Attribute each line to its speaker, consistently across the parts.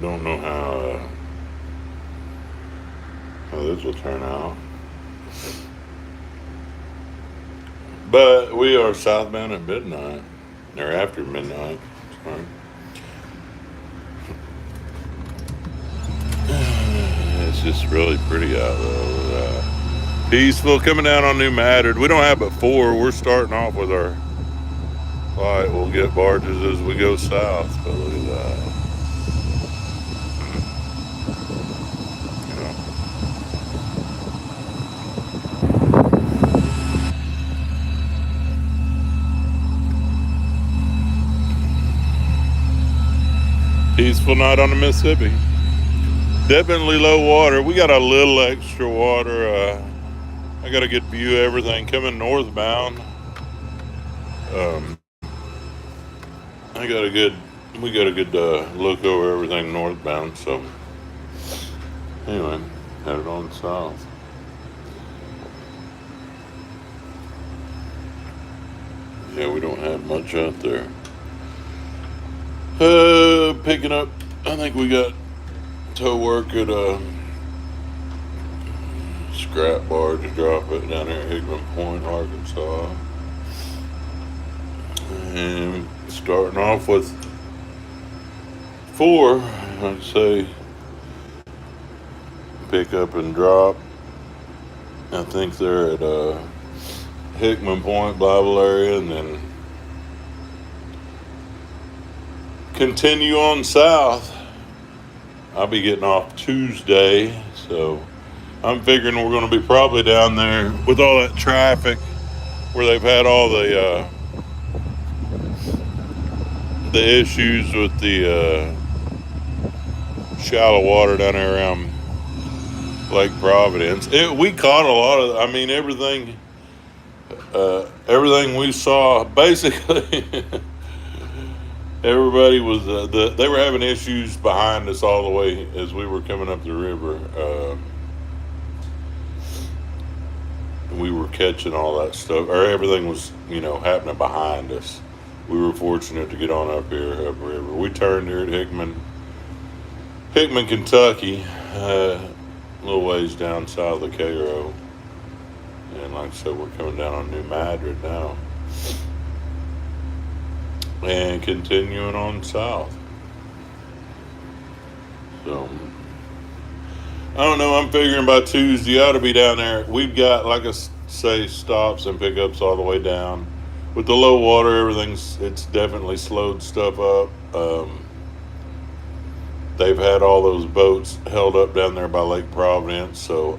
Speaker 1: Don't know how this will turn out, but we are southbound at midnight or after midnight. Sorry. It's just really pretty out though. Peaceful coming down on New Madrid. We don't have but four. We're starting off with our flight. We'll get barges as we go south. But look at that. You know. Peaceful night on the Mississippi. Definitely low water. We got a little extra water. I got a good view of everything coming northbound. Um, I got a good. We got a good look over everything northbound. So anyway, headed on south. Yeah, we don't have much out there. Picking up. I think we got tow work at a scrap bar to drop it down there at Hickman Point, Arkansas. And starting off with four, I'd say pick up and drop. I think they're at Hickman Point Bible area, and then continue on south. I'll be getting off Tuesday, so I'm figuring we're going to be probably down there with all that traffic where they've had all the issues with the shallow water down there around Lake Providence. We caught a lot of. I mean, everything we saw basically. Everybody was they were having issues behind us all the way as we were coming up the river. We were catching all that stuff, or everything was happening behind us. We were fortunate to get on up river. We turned here at Hickman, Kentucky, a little ways down south of Cairo, and like I said, we're coming down on New Madrid now. And continuing on south. So, I don't know. I'm figuring by Tuesday I ought to be down there. We've got, like I say, stops and pickups all the way down. With the low water, it's definitely slowed stuff up. They've had all those boats held up down there by Lake Providence, so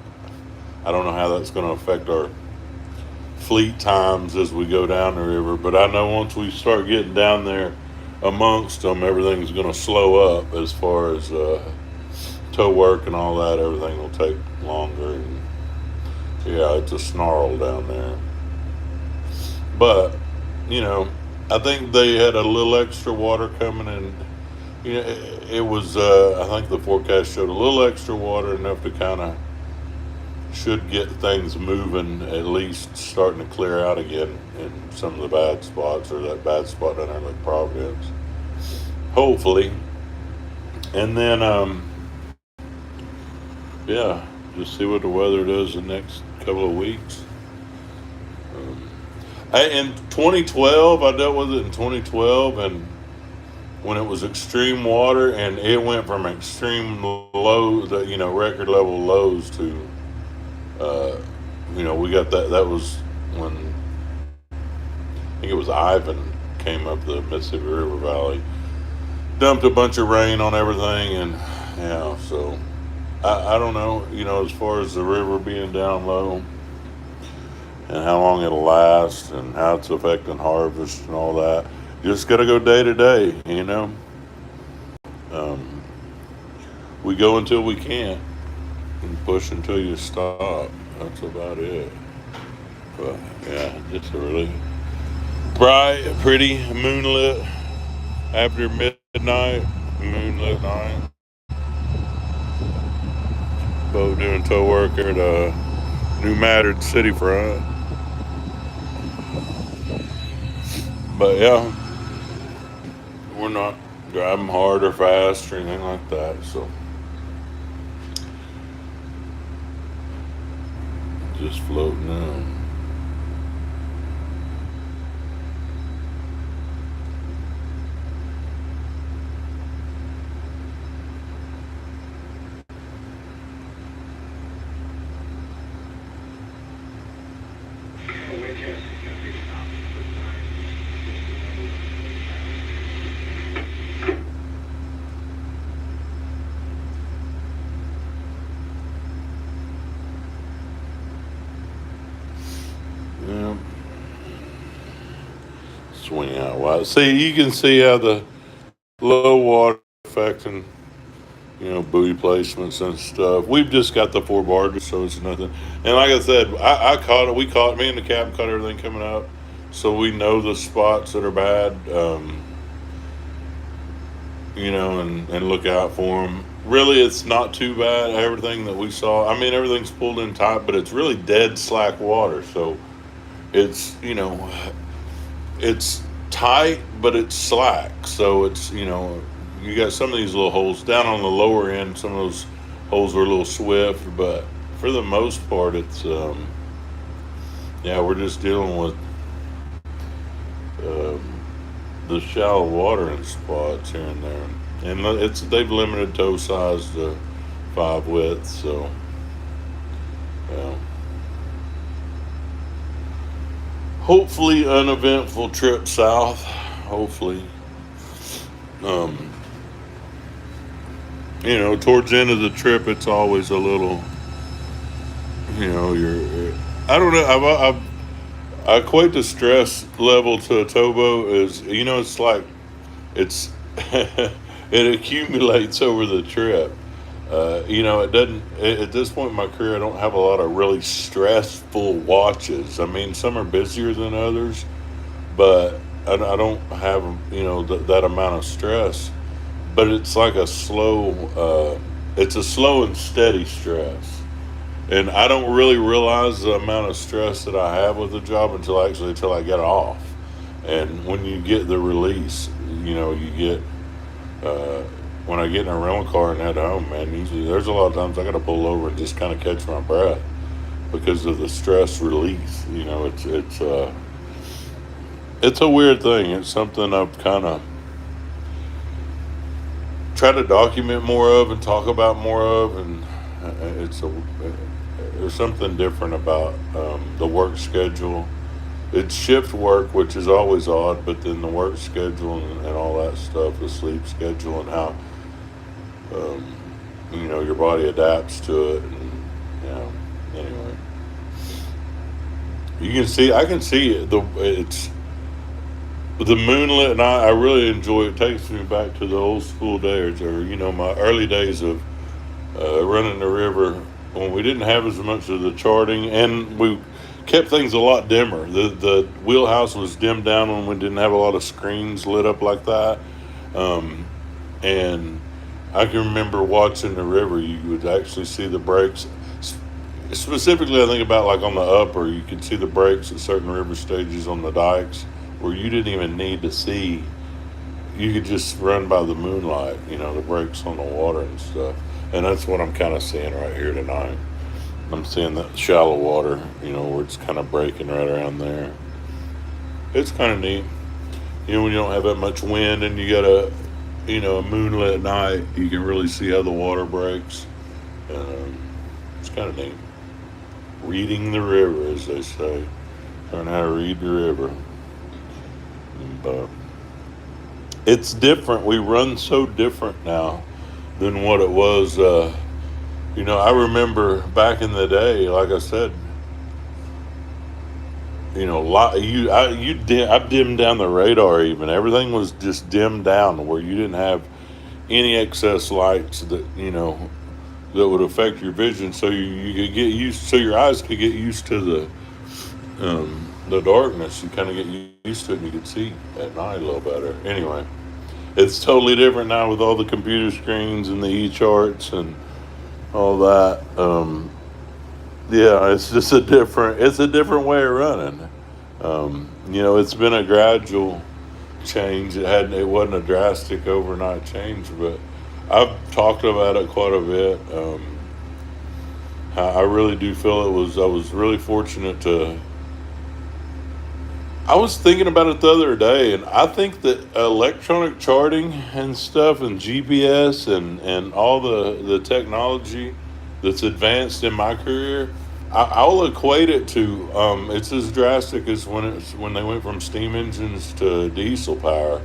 Speaker 1: I don't know how that's going to affect our fleet times as we go down the river, but I know once we start getting down there amongst them, everything's going to slow up as far as tow work and all that. Everything will take longer, and yeah, it's a snarl down there. But I think they had a little extra water coming, and it was. I think the forecast showed a little extra water, enough to kind of should get things moving, at least starting to clear out again in some of the bad spots, or that bad spot down there like Providence. Hopefully. And then, yeah, just see what the weather does the next couple of weeks. In 2012, I dealt with it in 2012, and when it was extreme water, and it went from extreme low, record level lows to we got that. That was when I think it was Ivan came up the Mississippi River Valley, dumped a bunch of rain on everything, and so I don't know, as far as the river being down low and how long it'll last and how it's affecting harvest and all that. Just got to go day to day. We go until we can't and push until you stop. That's about it. But yeah, just a really bright, pretty moonlit after midnight, moonlit night. Boat doing tow work at New Madrid City front. But yeah, we're not drive them hard or fast or anything like that. So just floating in. Yeah. Swing out wide. See, you can see how the low water affecting, buoy placements and stuff. We've just got the four barges, so it's nothing. And like I said, I caught it. We caught me and the captain caught everything coming up, so we know the spots that are bad. And look out for them. Really, it's not too bad. Everything that we saw, I mean, everything's pulled in tight, but it's really dead slack water. So it's, it's tight, but it's slack. So it's, you got some of these little holes down on the lower end. Some of those holes are a little swift, but for the most part, it's, yeah, we're just dealing with um, the shallow watering spots here and there. And they've limited toe size to 5 widths, so yeah. Hopefully uneventful trip south. Hopefully. Um, towards the end of the trip, it's always a little, you're. I don't know. I equate the stress level to a towboat as it's like it's it accumulates over the trip. It doesn't. At this point in my career, I don't have a lot of really stressful watches. I mean, some are busier than others, but I don't have that amount of stress. But it's like a slow. It's a slow and steady stress, and I don't really realize the amount of stress that I have with the job until I get off, and when you get the release, you get uh, when I get in a rental car and head home, man. Usually, there's a lot of times I got to pull over and just kind of catch my breath because of the stress release. It's a weird thing. It's something I've kind of tried to document more of and talk about more of, and there's something different about the work schedule. It's shift work, which is always odd, but then the work schedule and all that stuff, the sleep schedule, and how um, your body adapts to it. And anyway, I can see it. It's the moonlit night. I really enjoy it. Takes me back to the old school days, or my early days of running the river when we didn't have as much of the charting, and we kept things a lot dimmer. The wheelhouse was dimmed down when we didn't have a lot of screens lit up like that. Um, and I can remember watching the river. You would actually see the breaks. Specifically, I think about like on the upper, you could see the breaks at certain river stages on the dikes where you didn't even need to see. You could just run by the moonlight, the breaks on the water and stuff. And that's what I'm kind of seeing right here tonight. I'm seeing that shallow water, where it's kind of breaking right around there. It's kind of neat. When you don't have that much wind and you got a moonlit night, you can really see how the water breaks. It's kind of neat. Reading the river, as they say. Learn how to read the river. But it's different. We run so different now than what it was. I remember back in the day, like I said, I dimmed down the radar. Even everything was just dimmed down where you didn't have any excess lights that would affect your vision. So you could get used, so your eyes could get used to the darkness. You kind of get used to it, and you could see at night a little better. Anyway, it's totally different now with all the computer screens and the e-charts and all that. Yeah, it's just it's a different way of running. It's been a gradual change. It wasn't a drastic overnight change, but I've talked about it quite a bit. I really do feel it was. I was really fortunate to. I was thinking about it the other day, and I think that electronic charting and stuff, and GPS and all the technology that's advanced in my career, I'll equate it to. It's as drastic as when they went from steam engines to diesel power.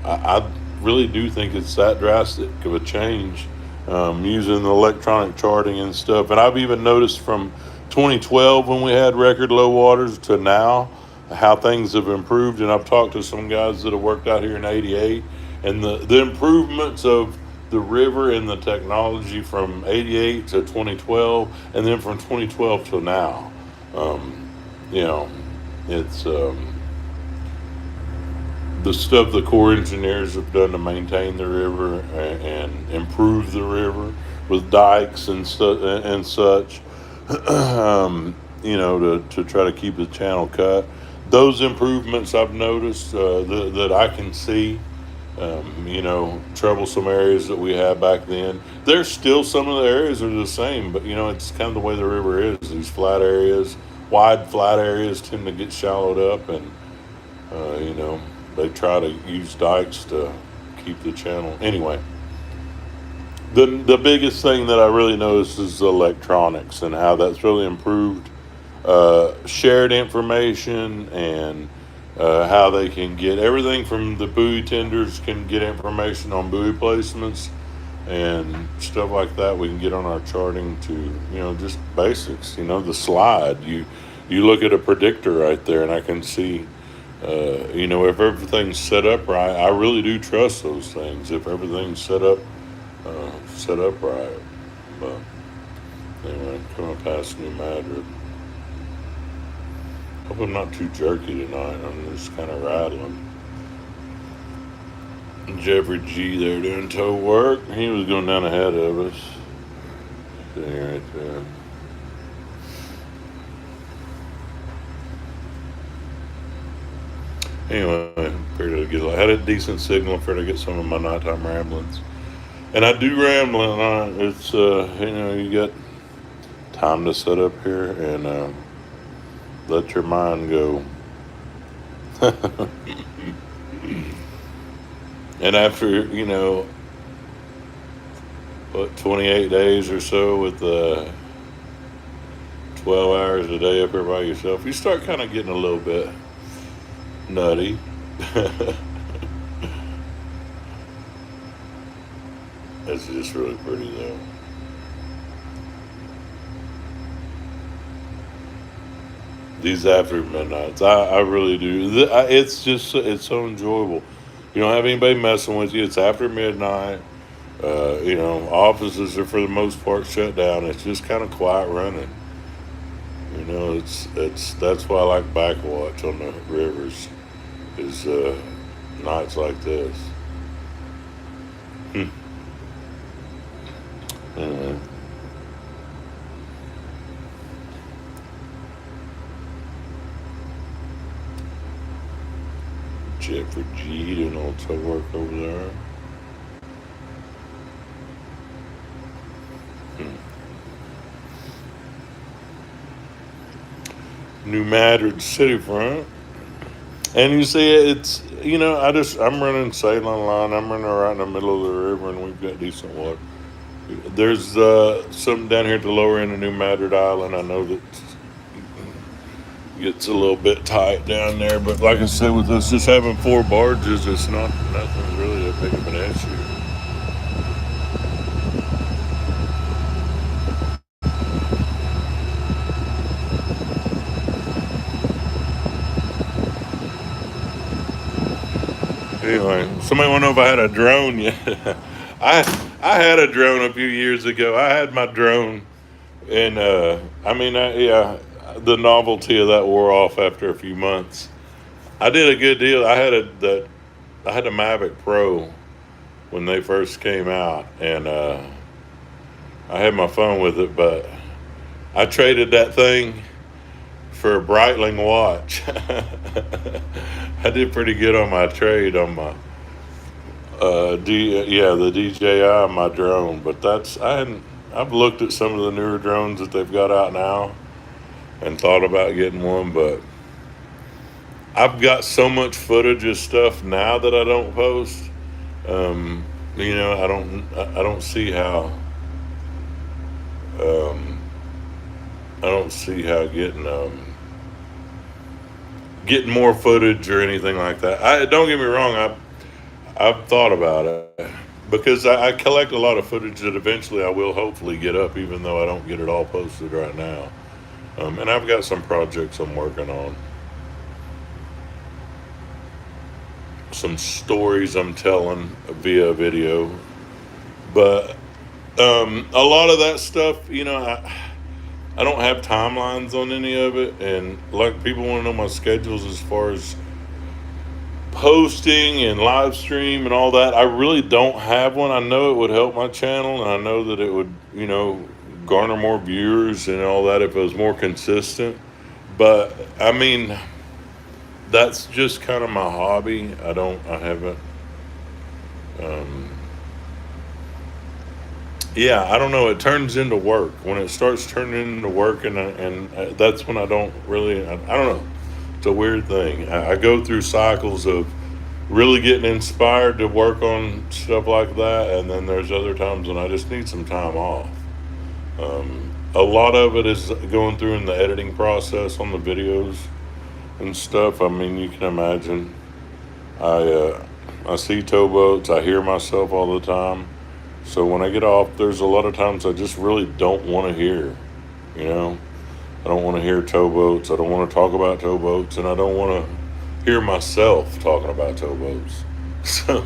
Speaker 1: I really do think it's that drastic of a change, using the electronic charting and stuff. And I've even noticed from 2012 when we had record low waters to now how things have improved. And I've talked to some guys that have worked out here in '88, and the improvements of the river and the technology from '88 to 2012, and then from 2012 to now. Um, you know, it's the stuff the Corps engineers have done to maintain the river and improve the river with dikes and such. To try to keep the channel cut. Those improvements I've noticed, that I can see. Troublesome areas that we had back then. There's still some of the areas are the same, but it's kind of the way the river is. These flat areas, wide flat areas, tend to get shallowed up, and uh, you know they try to use dikes to keep the channel. Anyway, the biggest thing that I really noticed is the electronics and how that's really improved, shared information, and how they can get everything from the buoy tenders can get information on buoy placements and stuff like that. We can get on our charting to just basics. The slide, you look at a predictor right there, and I can see, if everything's set up right. I really do trust those things if everything's set up right. But anyway, coming past New Madrid. Hope I'm not too jerky tonight. I'm just kind of rattling. Jeffrey G there doing tow work. He was going down ahead of us. Sitting right there. Anyway, I had a decent signal for to get some of my nighttime ramblings. And I do ramble at night. It's, you got time to sit up here and let your mind go. And after, 28 days or so with 12 hours a day up here by yourself, you start kind of getting a little bit nutty. It's just really pretty though. These after midnights, I really do. It's so enjoyable. You don't have anybody messing with you. It's after midnight. Offices are for the most part shut down. It's just kind of quiet running. It's that's why I like backwatch on the rivers. Is nights like this. Hmm. Anyway. Jeffrey G doing all tow work over there. Hmm. New Madrid city front. And you see, I'm running Salem line. I'm running right in the middle of the river, and we've got decent water. There's some down here at the lower end of New Madrid Island. I know that gets a little bit tight down there, but like I said, with us just having four barges, it's not nothing really that big of an issue. Anyway, somebody want to know if I had a drone yet? I I had a drone a few years ago. I had my drone, and yeah, the novelty of that wore off after a few months. I did a good deal. I had a Mavic Pro when they first came out, and I had my phone with it, but I traded that thing for a Breitling watch. I did pretty good on my trade on my the DJI on my drone, but I've looked at some of the newer drones that they've got out now and thought about getting one, but I've got so much footage of stuff now that I don't post. Um, I don't see how um, I don't see how getting more footage or anything like that. I don't get me wrong. I've thought about it because I collect a lot of footage that eventually I will hopefully get up, even though I don't get it all posted right now. And I've got some projects I'm working on, some stories I'm telling via video, but a lot of that stuff, I don't have timelines on any of it, and like people want to know my schedules as far as posting and live stream and all that. I really don't have one. I know it would help my channel, and I know that it would, garner more viewers and all that if it was more consistent. But I mean, that's just kind of my hobby. I haven't, um, yeah, I don't know. It turns into work when it starts turning into work, and that's when I don't really, I don't know. It's a weird thing. I go through cycles of really getting inspired to work on stuff like that, and then there's other times when I just need some time off. A lot of it is going through in the editing process on the videos and stuff. I mean, you can imagine. I see towboats. I hear myself all the time. So when I get off, there's a lot of times I just really don't want to hear. You know, I don't want to hear towboats. I don't want to talk about towboats, and I don't want to hear myself talking about towboats. So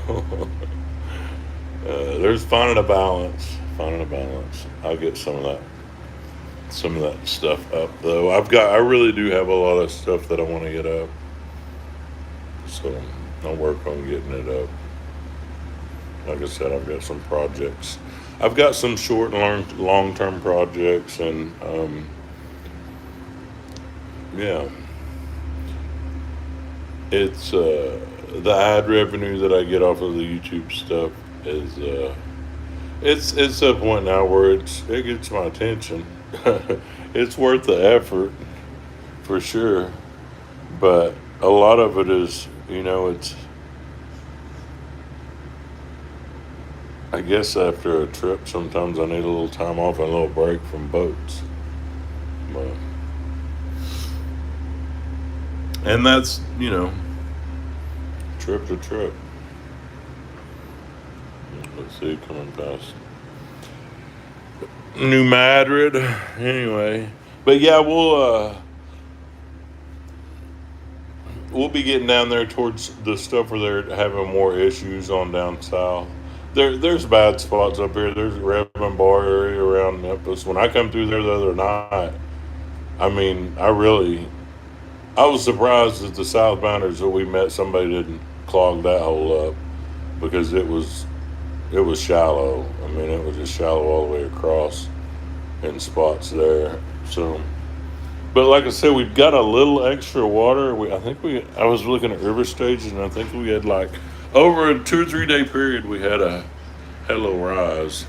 Speaker 1: there's finding a balance. Finding a balance. I'll get some of that stuff up though. I really do have a lot of stuff that I want to get up. So I'll work on getting it up. Like I said, I've got some projects. I've got some short and long term projects, and yeah, it's the ad revenue that I get off of the YouTube stuff is it's a point now where it gets my attention. It's worth the effort for sure, but a lot of it is, it's, I guess after a trip, sometimes I need a little time off and a little break from boats. But, and that's, trip to trip. Let's see, coming past New Madrid. Anyway, but yeah, we'll be getting down there towards the stuff where they're having more issues on down south. There's bad spots up here. There's Redmond Bar area around Memphis. When I come through there the other night, I mean, I was surprised that the Southbounders that we met, somebody didn't clog that hole up because it was shallow. I mean, it was just shallow all the way across in spots there. So, but like I said, we've got a little extra water. I was looking at river stages, and I think we had like over a 2 or 3 day period, we had a little rise.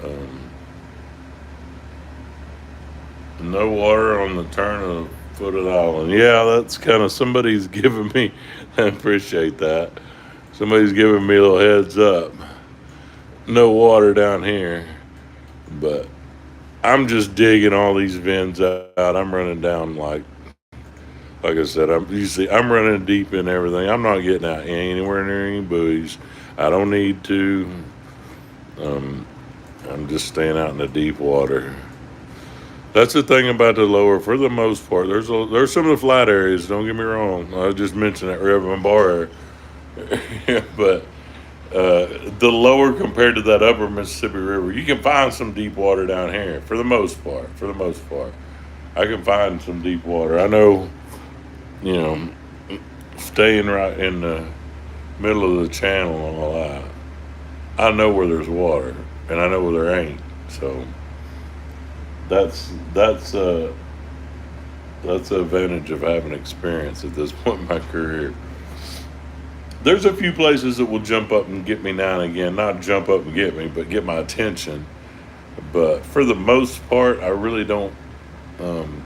Speaker 1: Um, no water on the turn of the foot of the island. Yeah, that's kind of somebody's giving me. I appreciate that. Somebody's giving me a little heads up. No water down here, but I'm just digging all these vents out. I'm running down like I said, I'm running deep in everything. I'm not getting out anywhere near any buoys. I don't need to. I'm just staying out in the deep water. That's the thing about the lower, for the most part. There's some of the flat areas. Don't get me wrong. I just mentioned that Redmond Bar, but the lower compared to that upper Mississippi River, you can find some deep water down here. For the most part, I can find some deep water. I know, staying right in the middle of the channel and all that. I know where there's water, and I know where there ain't. So that's That's the advantage of having experience at this point in my career. There's a few places that will jump up and get me now and again. Not jump up and get me, but get my attention. But for the most part, I really don't. Um,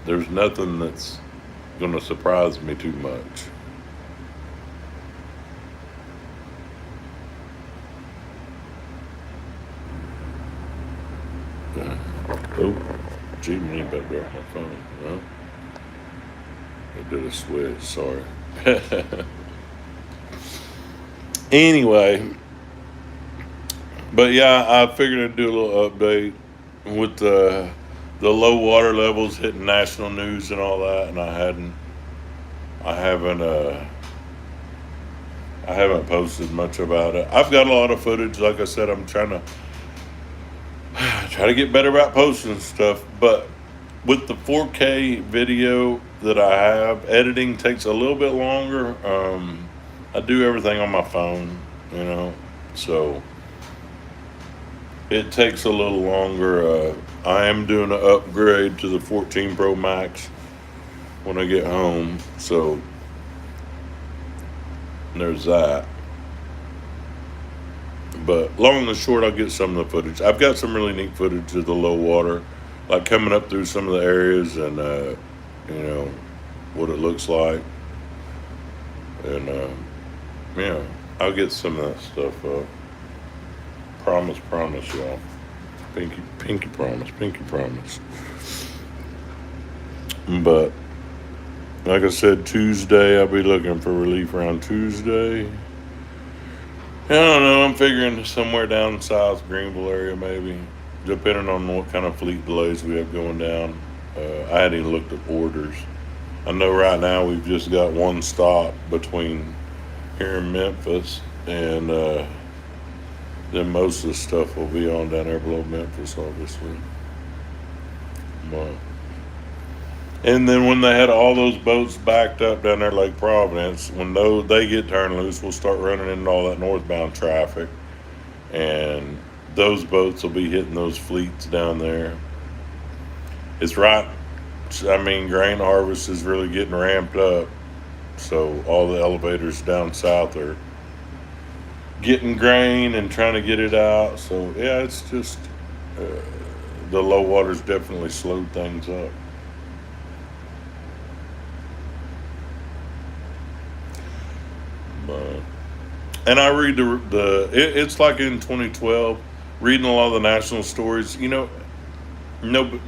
Speaker 1: there's nothing that's going to surprise me too much. Oh, gee, me back there on my phone. Well, I did a switch. Sorry. Anyway, but yeah, I figured I'd do a little update with the low water levels hitting national news and all that, and I haven't, I haven't posted much about it. I've got a lot of footage. Like I said, I'm trying to try to get better about posting stuff, but with the 4K video that I have, editing takes a little bit longer. I do everything on my phone, you know, so it takes a little longer. I am doing an upgrade to the 14 Pro Max when I get home, so there's that. But long and short, I'll get some of the footage. I've got some really neat footage of the low water, like coming up through some of the areas and, you know, what it looks like. And, yeah, I'll get some of that stuff up. Promise, y'all. Pinky promise. But, like I said, Tuesday, I'll be looking for relief around Tuesday. I don't know. I'm figuring somewhere down south Greenville area, maybe, depending on what kind of fleet delays we have going down. I hadn't even looked at orders. I know right now we've just got one stop between here in Memphis, and then most of the stuff will be on down there below Memphis, obviously. But, and then when they had all those boats backed up down there Lake Providence, when they get turned loose, we'll start running into all that northbound traffic, and those boats will be hitting those fleets down there. It's right. I mean, grain harvest is really getting ramped up, so all the elevators down south are getting grain and trying to get it out. So yeah, it's just uh, the low water's definitely slowed things up. But and I read it's like in 2012, reading a lot of the national stories. You know, no, but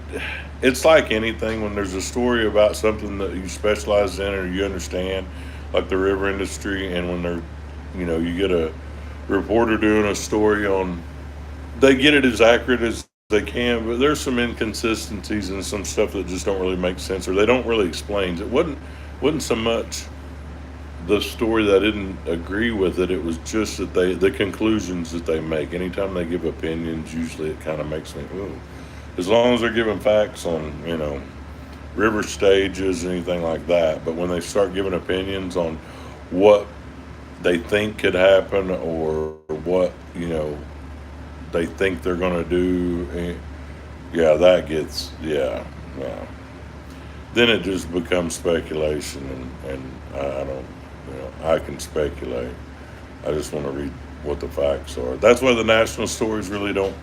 Speaker 1: it's like anything when there's a story about something that you specialize in or you understand, like the river industry, and when you get a reporter doing a story on, they get it as accurate as they can, but there's some inconsistencies and some stuff that just don't really make sense or they don't really explain. It wasn't so much the story that I didn't agree with it. It was just that the conclusions that they make. Anytime they give opinions, usually it kind of makes me, ooh. As long as they're giving facts on, river stages, anything like that. But when they start giving opinions on what they think could happen or what, they think they're going to do, yeah, that gets, yeah. Then it just becomes speculation, and I don't, I can speculate. I just want to read what the facts are. That's why the national stories really don't.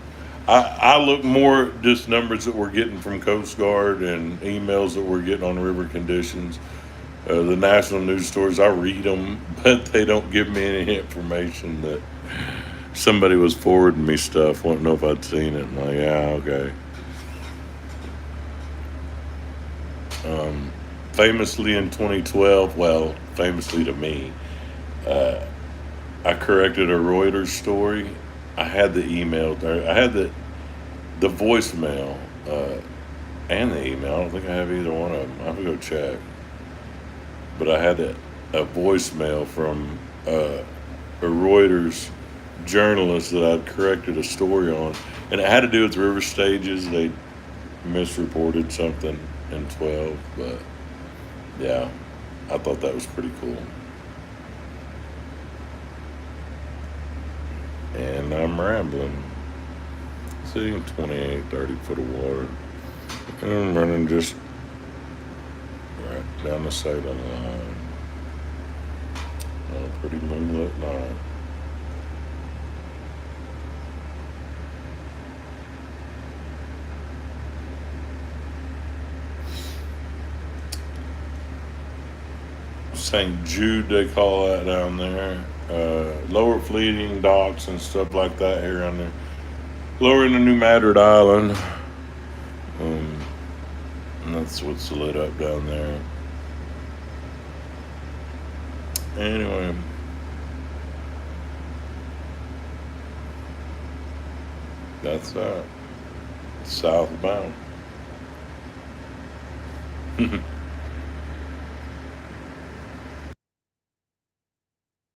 Speaker 1: I look more at just numbers that we're getting from Coast Guard and emails that we're getting on river conditions. The national news stories, I read them, but they don't give me any information that somebody was forwarding me stuff. Wouldn't know if I'd seen it. I'm like, yeah, okay. Famously in 2012, well, famously to me, uh, I corrected a Reuters story. I had the email there. I had the voicemail and the email. I don't think I have either one of them. I have to go check. But I had a voicemail from a Reuters journalist that I'd corrected a story on, and it had to do with river stages. They misreported something in 12, but yeah, I thought that was pretty cool. And I'm rambling. See, 28, 30 foot of water. And I'm running just down the Salem line on a pretty moonlit night. St. Jude, they call that down there. Lower Fleeting docks and stuff like that here on there. Lower in the New Madrid Island. And that's what's lit up down there. Anyway, that's that. Southbound.